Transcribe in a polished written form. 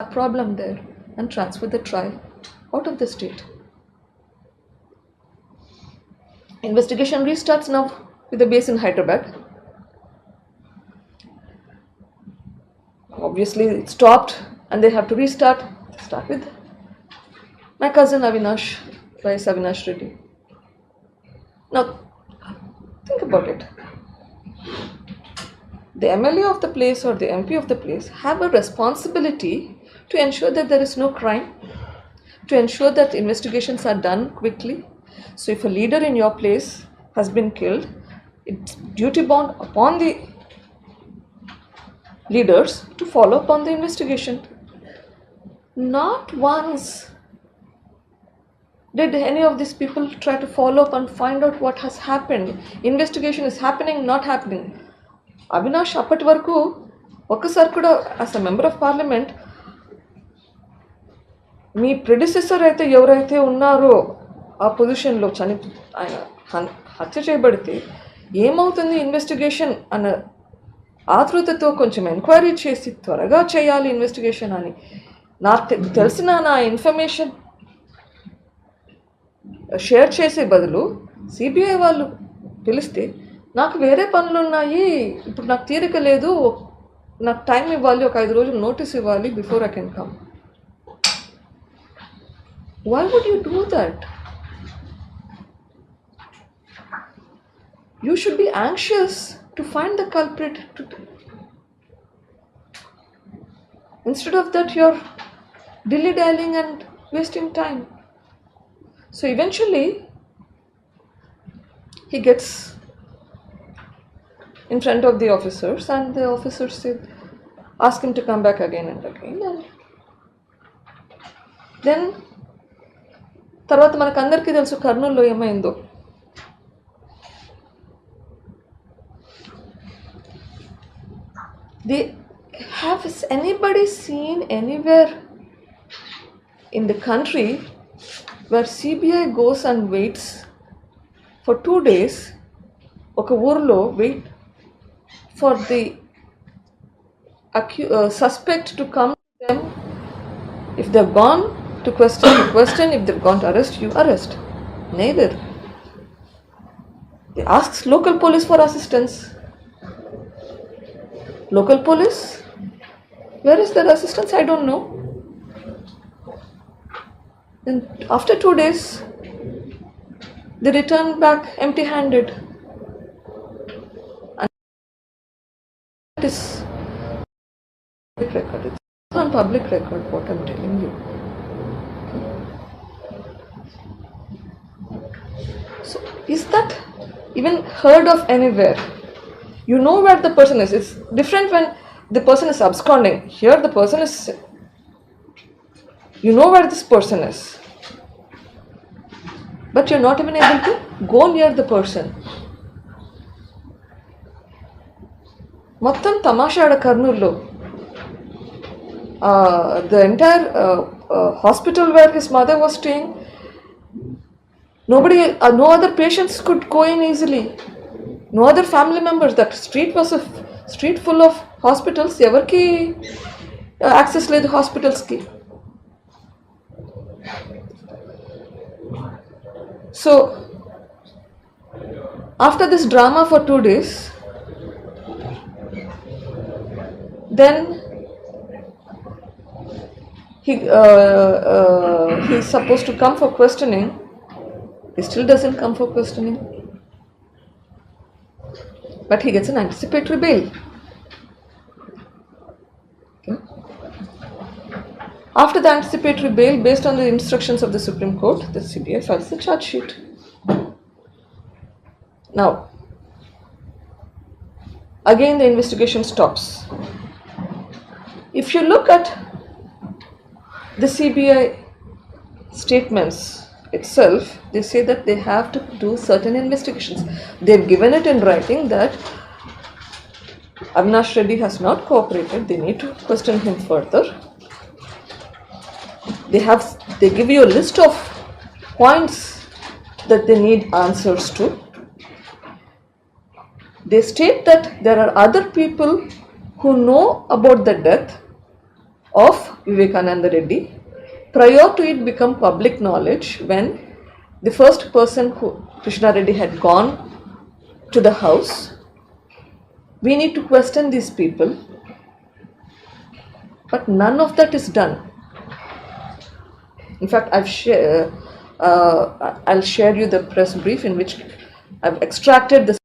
a problem there and transfer the trial out of the state. Investigation restarts now with the base in Hyderabad. Obviously, it stopped and they have to restart. Start with my cousin Avinash, Vice Avinash Reddy. Now, think about it. The MLA of the place or the MP of the place have a responsibility to ensure that there is no crime, to ensure that investigations are done quickly. So if a leader in your place has been killed, it's duty bound upon the leaders to follow up on the investigation. Not once did any of these people try to follow up and find out what has happened. Investigation is happening, not happening. Avinash అప్పటి వరకు ఒక్కసారి కూడా as a member of parliament me predecessor అయితే ఎవరైతే ఉన్నారో ఆ పొజిషన్లో ఆయన హత్య చేయబడితే ఏమవుతుంది ఇన్వెస్టిగేషన్ అన్న ఆతృతతో కొంచెం ఎంక్వైరీ చేసి త్వరగా చేయాలి ఇన్వెస్టిగేషన్ అని నాకు తెలిసిన నా ఇన్ఫర్మేషన్ షేర్ చేసే బదులు సిబిఐ వాళ్ళు పిలిస్తే నాకు వేరే పనులు ఉన్నాయి, ఇప్పుడు నాకు తీరిక లేదు, నాకు టైం ఇవ్వాలి, ఒక 5 రోజులు నోటీస్ ఇవ్వాలి before I can come. Why would you do that? You should be anxious to find the culprit. Instead of that, you're dilly-dallying and wasting time. So eventually, he gets in front of the officers and the officers said, ask him to come back again and again. And then తర్వాత మనకు అందరికీ తెలుసు కర్నూలులో ఏమైందో. Has anybody seen anywhere in the country where CBI goes and waits for 2 days, ఒక ఊర్లో wait for the suspect to come to them? If they've gone to question, you question. If they've gone to arrest, you arrest. Neither. They ask local police for assistance. Local police? Where is their assistance? I don't know. Then after 2 days, they return back empty-handed. And it is public record. It's on public record what I'm telling you. So is that even heard of anywhere? You know where the person is. It's different when the person is absconding. Here the person is, you know where this person is, but you're not even able to go near the person. మొత్తం తమాషాడ కర్నూలులో. The entire hospital where his mother was staying, nobody, no other patients could go in easily. No other family members. That street was a street full of hospitals. Evarki access లేదు hospitals ki. So after this drama for 2 days, then he's supposed to come for questioning. He still doesn't come for questioning, but he gets an anticipatory bail. Okay. After the anticipatory bail, based on the instructions of the Supreme Court, the CBI files the charge sheet. Now, again the investigation stops. If you look at the CBI statements itself, they say that they have to do certain investigations. They've given it in writing that Avinash Reddy has not cooperated. They need to question him further. They give you a list of points that they need answers to. They state that there are other people who know about the death of Vivekananda Reddy. Prior to it become public knowledge, when the first person who Krishna Reddy had gone to the house, we need to question these people, but none of that is done. In fact, I'll share you the press brief in which I've extracted the